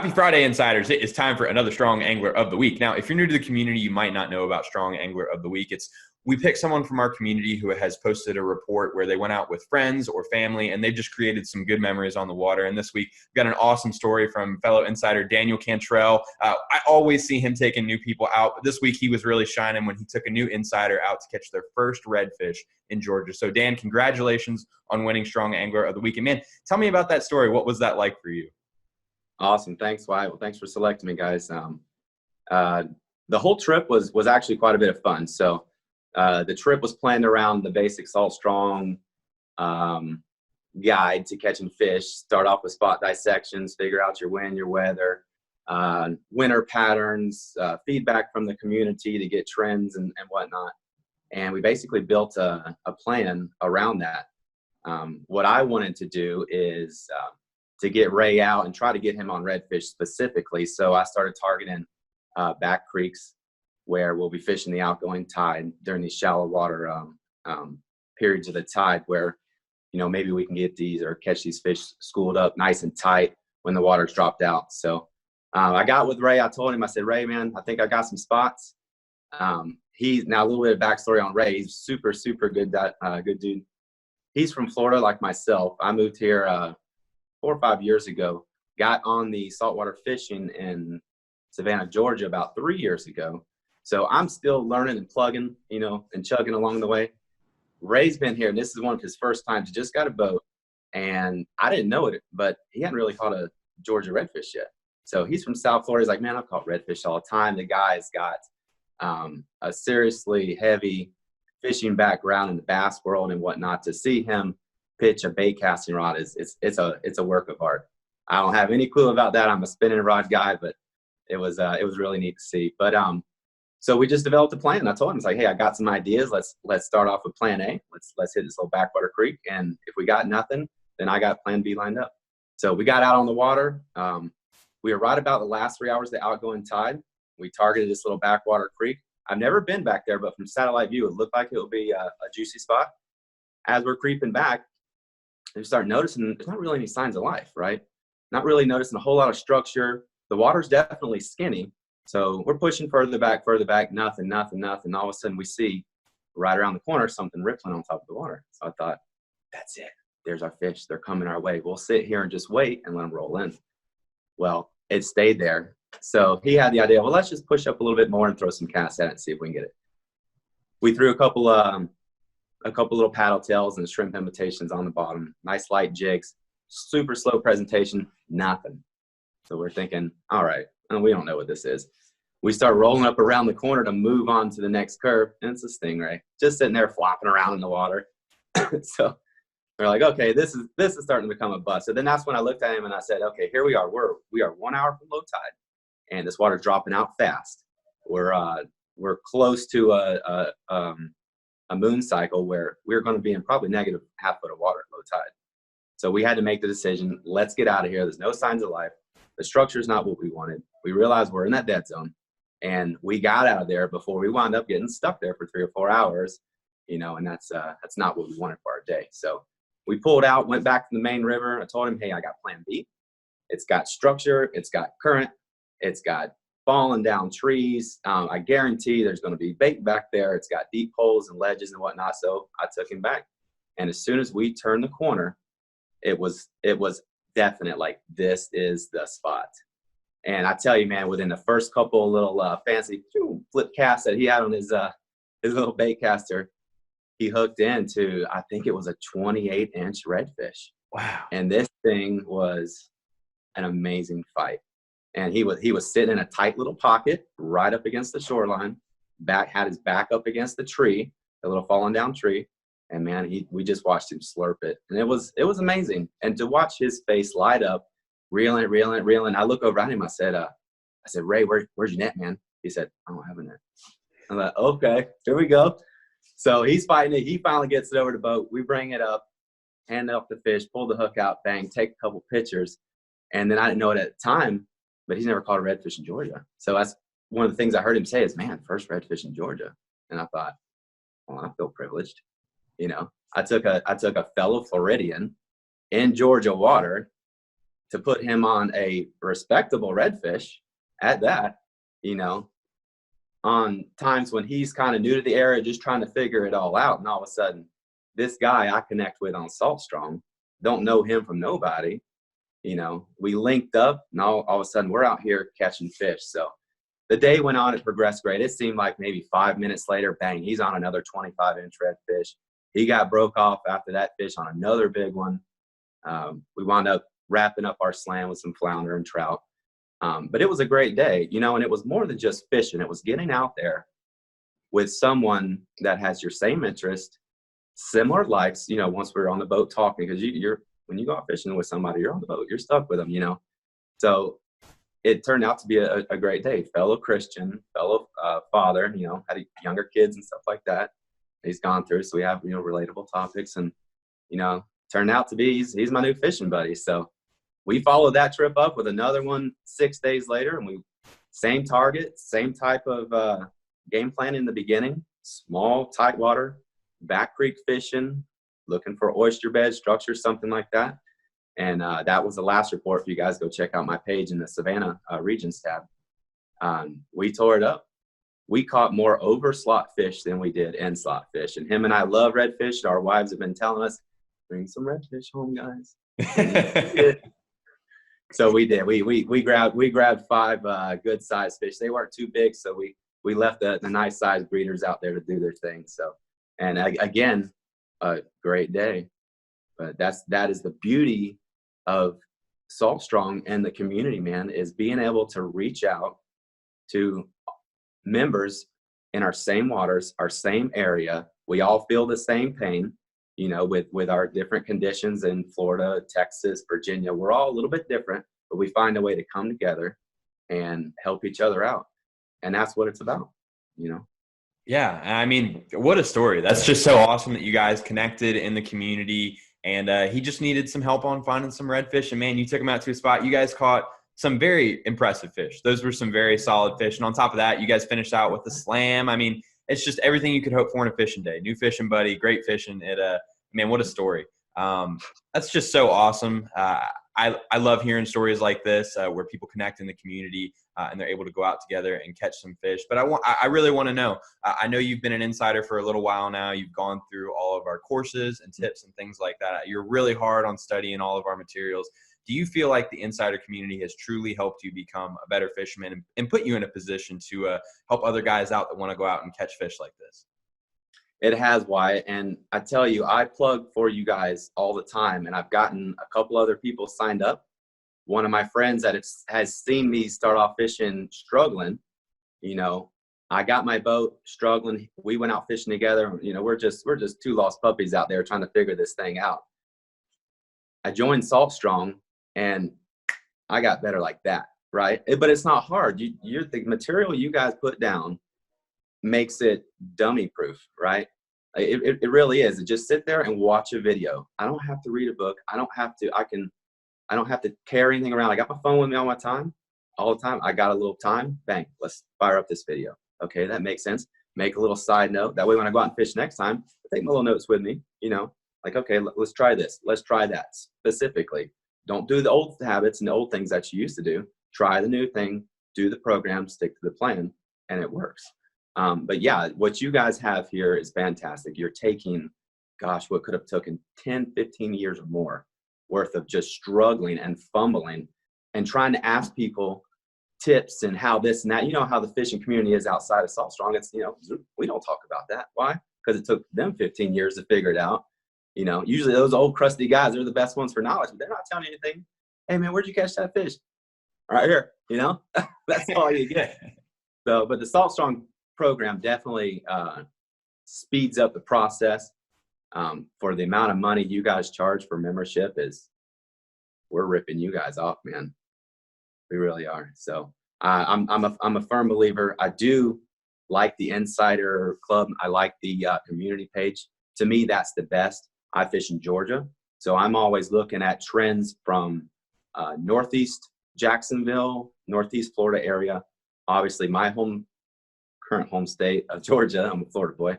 Happy Friday, Insiders. It is time for another Strong Angler of the Week. Now, if you're new to the community, you might not know about Strong Angler of the Week. We pick someone from our community who has posted a report where they went out with friends or family, and they've just created some good memories on the water. And this week, we've got an awesome story from fellow insider Daniel Cantrell. I always see him taking new people out, but this week he was really shining when he took a new insider out to catch their first redfish in Georgia. So, Dan, congratulations on winning Strong Angler of the Week. And, man, tell me about that story. What was that like for you? Awesome. Thanks, Wyatt. Well, thanks for selecting me, guys. The whole trip was actually quite a bit of fun. So the trip was planned around the basic Salt Strong guide to catching fish. Start off with spot dissections, figure out your wind, your weather, winter patterns, feedback from the community to get trends and whatnot. And we basically built a plan around that. What I wanted to do is to get Ray out and try to get him on redfish specifically. So I started targeting back creeks where we'll be fishing the outgoing tide during these shallow water periods of the tide where, you know, maybe we can get these or catch these fish schooled up nice and tight when the water's dropped out. So I got with Ray. I told him, I said, Ray, man, I think I got some spots. He's now a little bit of backstory on Ray. He's super, super good, good dude. He's from Florida like myself. I moved here 4 or 5 years ago, got on the saltwater fishing in Savannah, Georgia about 3 years ago. So I'm still learning and plugging, you know, and chugging along the way. Ray's been here, and this is one of his first times. He just got a boat, and I didn't know it, but he hadn't really caught a Georgia redfish yet. So he's from South Florida. He's like, man, I've caught redfish all the time. The guy's got a seriously heavy fishing background in the bass world and whatnot. To see him pitch a bait casting rod it's a work of art. I don't have any clue about that. I'm a spinning rod guy, but it was really neat to see. But so we just developed a plan. I told him, it's like, hey, I got some ideas. Let's start off with plan A. Let's hit this little backwater creek, and if we got nothing, then I got plan B lined up. So we got out on the water. We were right about the last 3 hours of the outgoing tide. We targeted this little backwater creek. I've never been back there, but from satellite view, it looked like it would be a juicy spot. As we're creeping back, you start noticing there's not really any signs of life, right? Not really noticing a whole lot of structure. The water's definitely skinny. So we're pushing further back, nothing. All of a sudden we see right around the corner something rippling on top of the water. So I thought, that's it. There's our fish. They're coming our way. We'll sit here and just wait and let them roll in. Well, it stayed there. So he had the idea, well, let's just push up a little bit more and throw some casts at it and see if we can get it. We threw a couple little paddle tails and shrimp imitations on the bottom. Nice light jigs, super slow presentation, nothing. So we're thinking, all right, we don't know what this is. We start rolling up around the corner to move on to the next curve, and it's a stingray just sitting there flopping around in the water. So we're like, okay, this is starting to become a bust. So then that's when I looked at him and I said, okay, here we are. We are 1 hour from low tide, and this water's dropping out fast. We're close to a moon cycle where we're going to be in probably negative half foot of water at low tide. So we had to make the decision, let's get out of here. There's no signs of life. The structure is not what we wanted. We realized we're in that dead zone, and we got out of there before we wound up getting stuck there for 3 or 4 hours, you know, and that's not what we wanted for our day. So we pulled out, went back to the main river. I told him, hey, I got plan B. It's got structure. It's got current. It's got falling down trees. I guarantee there's going to be bait back there. It's got deep holes and ledges and whatnot. So I took him back. And as soon as we turned the corner, it was definite, like, this is the spot. And I tell you, man, within the first couple of little fancy flip casts that he had on his little bait caster, he hooked into, I think it was a 28-inch redfish. Wow. And this thing was an amazing fight. And he was sitting in a tight little pocket right up against the shoreline, had his back up against the tree, a little fallen down tree. And man, we just watched him slurp it. And it was amazing. And to watch his face light up, reeling. I look over at him, I said, Ray, where's your net, man? He said, I don't have a net. I'm like, okay, here we go. So he's fighting it. He finally gets it over the boat. We bring it up, hand up the fish, pull the hook out, bang, take a couple pictures. And then I didn't know it at the time, but he's never caught a redfish in Georgia. So that's one of the things I heard him say is, man, first redfish in Georgia. And I thought, well, I feel privileged. You know, I took a fellow Floridian in Georgia water to put him on a respectable redfish at that, you know, on times when he's kind of new to the area, just trying to figure it all out. And all of a sudden, this guy I connect with on Salt Strong, don't know him from nobody, you know, we linked up, and all of a sudden we're out here catching fish. So the day went on, it progressed great. It seemed like maybe 5 minutes later, bang, he's on another 25-inch redfish. He got broke off after that fish on another big one. We wound up wrapping up our slam with some flounder and trout. But it was a great day, you know, and it was more than just fishing. It was getting out there with someone that has your same interest, similar likes, you know, once we were on the boat talking, because when you go out fishing with somebody, you're on the boat, you're stuck with them, you know. So it turned out to be a great day. Fellow Christian, fellow father, you know, had younger kids and stuff like that. He's gone through, so we have, you know, relatable topics, and, you know, turned out to be he's my new fishing buddy. So we followed that trip up with another one 6 days later, and we same target, same type of game plan in the beginning, small, tight water, back creek fishing, looking for oyster beds, structures, something like that. And that was the last report. If you guys go check out my page in the Savannah Regions tab, we tore it up. We caught more over slot fish than we did end slot fish. And him and I love redfish. Our wives have been telling us, bring some redfish home, guys. So we did. We grabbed 5 good sized fish. They weren't too big, so we left the nice sized breeders out there to do their thing. So, and again, a great day. But that is the beauty of Salt Strong and the community, man, is being able to reach out to members in our same waters, our same area. We all feel the same pain, you know, with our different conditions in Florida, Texas, Virginia. We're all a little bit different, but we find a way to come together and help each other out. And that's what it's about, you know? Yeah. I mean, what a story. That's just so awesome that you guys connected in the community, and he just needed some help on finding some redfish. And man, you took him out to a spot. You guys caught some very impressive fish. Those were some very solid fish. And on top of that, you guys finished out with the slam. I mean, it's just everything you could hope for in a fishing day. New fishing buddy, great fishing. Man, what a story. That's just so awesome. I love hearing stories like this where people connect in the community and they're able to go out together and catch some fish. But I really want to know, I know you've been an insider for a little while now. You've gone through all of our courses and tips and things like that. You're really hard on studying all of our materials. Do you feel like the insider community has truly helped you become a better fisherman and put you in a position to help other guys out that want to go out and catch fish like this? It has, Wyatt. And I tell you, I plug for you guys all the time. And I've gotten a couple other people signed up. One of my friends that has seen me start off fishing struggling, you know, I got my boat struggling. We went out fishing together. You know, we're just 2 lost puppies out there trying to figure this thing out. I joined Salt Strong and I got better like that, right? But it's not hard. The material you guys put down makes it dummy proof, right? It really is. Just sit there and watch a video. I don't have to read a book. I don't have to carry anything around. I got my phone with me all the time. I got a little time, bang, let's fire up this video. Okay, that makes sense. Make a little side note. That way when I go out and fish next time, I take my little notes with me, you know, like, okay, let's try this. Let's try that specifically. Don't do the old habits and the old things that you used to do. Try the new thing, do the program, stick to the plan, and it works. But yeah, what you guys have here is fantastic. You're taking, gosh, what could have taken 10, 15 years or more worth of just struggling and fumbling and trying to ask people tips and how this and that. You know how the fishing community is outside of Salt Strong. It's, you know, we don't talk about that. Why? Because it took them 15 years to figure it out. You know, usually those old crusty guys are the best ones for knowledge, but they're not telling you anything. Hey man, where'd you catch that fish? Right here, you know, that's all you get. So, but the Salt Strong program definitely speeds up the process. For the amount of money you guys charge for membership we're ripping you guys off, man. We really are. So I'm a firm believer. I do like the Insider Club. I like the community page. To me, that's the best. I fish in Georgia, so I'm always looking at trends from Northeast Jacksonville, Northeast Florida area. Obviously, my current home state of Georgia. I'm a Florida boy.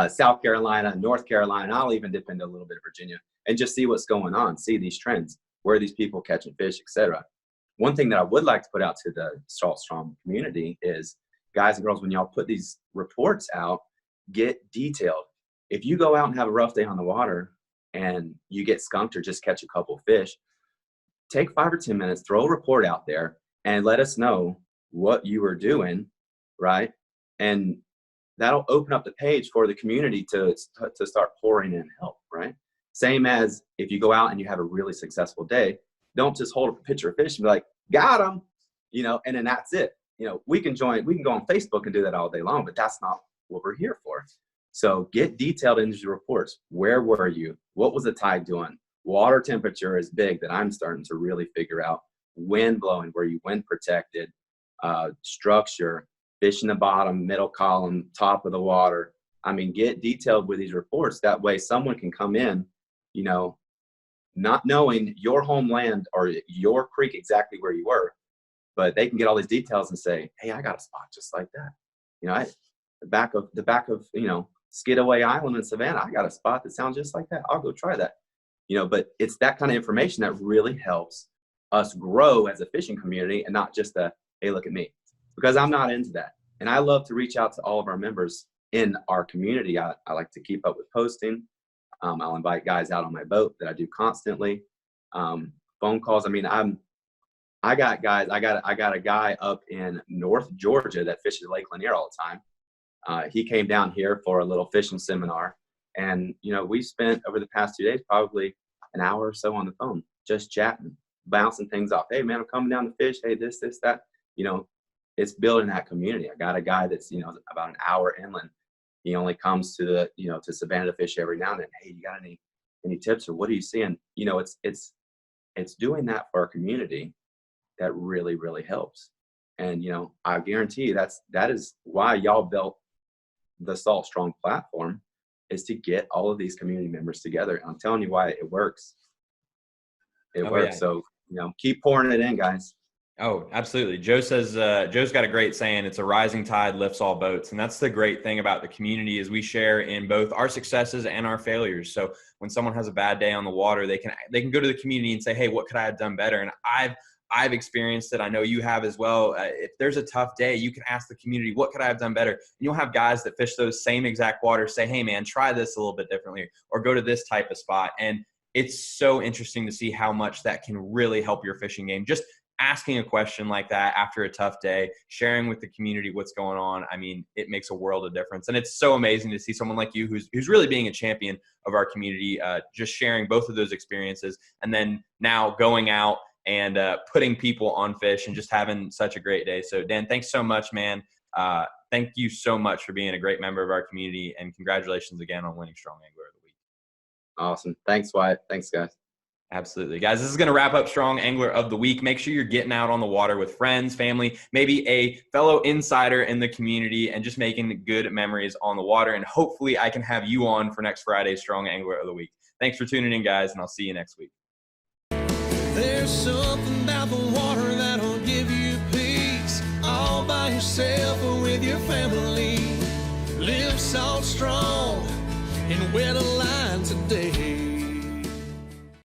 South Carolina, North Carolina, and I'll even dip into a little bit of Virginia and just see what's going on, see these trends. where are these people catching fish, etc. One thing that I would like to put out to the Salt Strong community is, guys and girls, when y'all put these reports out, get detailed. If you go out and have a rough day on the water and you get skunked or just catch a couple of fish, take 5 or 10 minutes, throw a report out there and let us know what you were doing, right? And that'll open up the page for the community to start pouring in help, right? Same as if you go out and you have a really successful day, don't just hold up a picture of fish and be like, got them, you know, and then that's it. You know, we can go on Facebook and do that all day long, but that's not what we're here for. So get detailed into your reports. Where were you? What was the tide doing? Water temperature is big that I'm starting to really figure out. Wind blowing, were you wind protected? Structure, fish in the bottom, middle column, top of the water. I mean, get detailed with these reports. That way someone can come in, you know, not knowing your homeland or your creek exactly where you were, but they can get all these details and say, hey, I got a spot just like that. You know, the back of, you know, Skidaway Island in Savannah, I got a spot that sounds just like that. I'll go try that. You know, but it's that kind of information that really helps us grow as a fishing community, and not just a, hey, look at me, because I'm not into that. And I love to reach out to all of our members in our community. I like to keep up with posting. I'll invite guys out on my boat that I do constantly. Phone calls. I mean, I got a guy up in North Georgia that fishes Lake Lanier all the time. He came down here for a little fishing seminar, and you know, we spent over the past 2 days probably an hour or so on the phone, just chatting, bouncing things off. Hey man, I'm coming down to fish. Hey, this, that. You know, it's building that community. I got a guy that's, you know, about an hour inland. He only comes to the, you know, to Savannah to fish every now and then. Hey, you got any tips, or what are you seeing? You know, it's doing that for our community that really, really helps. And, you know, I guarantee you that is why y'all built the Salt Strong platform, is to get all of these community members together. And I'm telling you why it works. It works. Yeah. So, you know, keep pouring it in, guys. Oh, absolutely. Joe says, Joe's got a great saying, it's a rising tide lifts all boats. And that's the great thing about the community, is we share in both our successes and our failures. So when someone has a bad day on the water, they can go to the community and say, hey, what could I have done better? And I've experienced it. I know you have as well. If there's a tough day, you can ask the community, what could I have done better? And you'll have guys that fish those same exact waters say, hey man, try this a little bit differently, or go to this type of spot. And it's so interesting to see how much that can really help your fishing game. Just asking a question like that after a tough day, sharing with the community what's going on. I mean, it makes a world of difference. And it's so amazing to see someone like you who's really being a champion of our community, just sharing both of those experiences, and then now going out and putting people on fish and just having such a great day. So Dan, thanks so much, man. Thank you so much for being a great member of our community, and congratulations again on winning Strong Angler of the Week. Awesome. Thanks, Wyatt. Thanks, guys. Absolutely. Guys, this is going to wrap up Strong Angler of the Week. Make sure you're getting out on the water with friends, family, maybe a fellow insider in the community, and just making good memories on the water. And hopefully I can have you on for next Friday's Strong Angler of the Week. Thanks for tuning in, guys, and I'll see you next week. There's something about the water that'll give you peace, all by yourself or with your family. Live salt strong and weather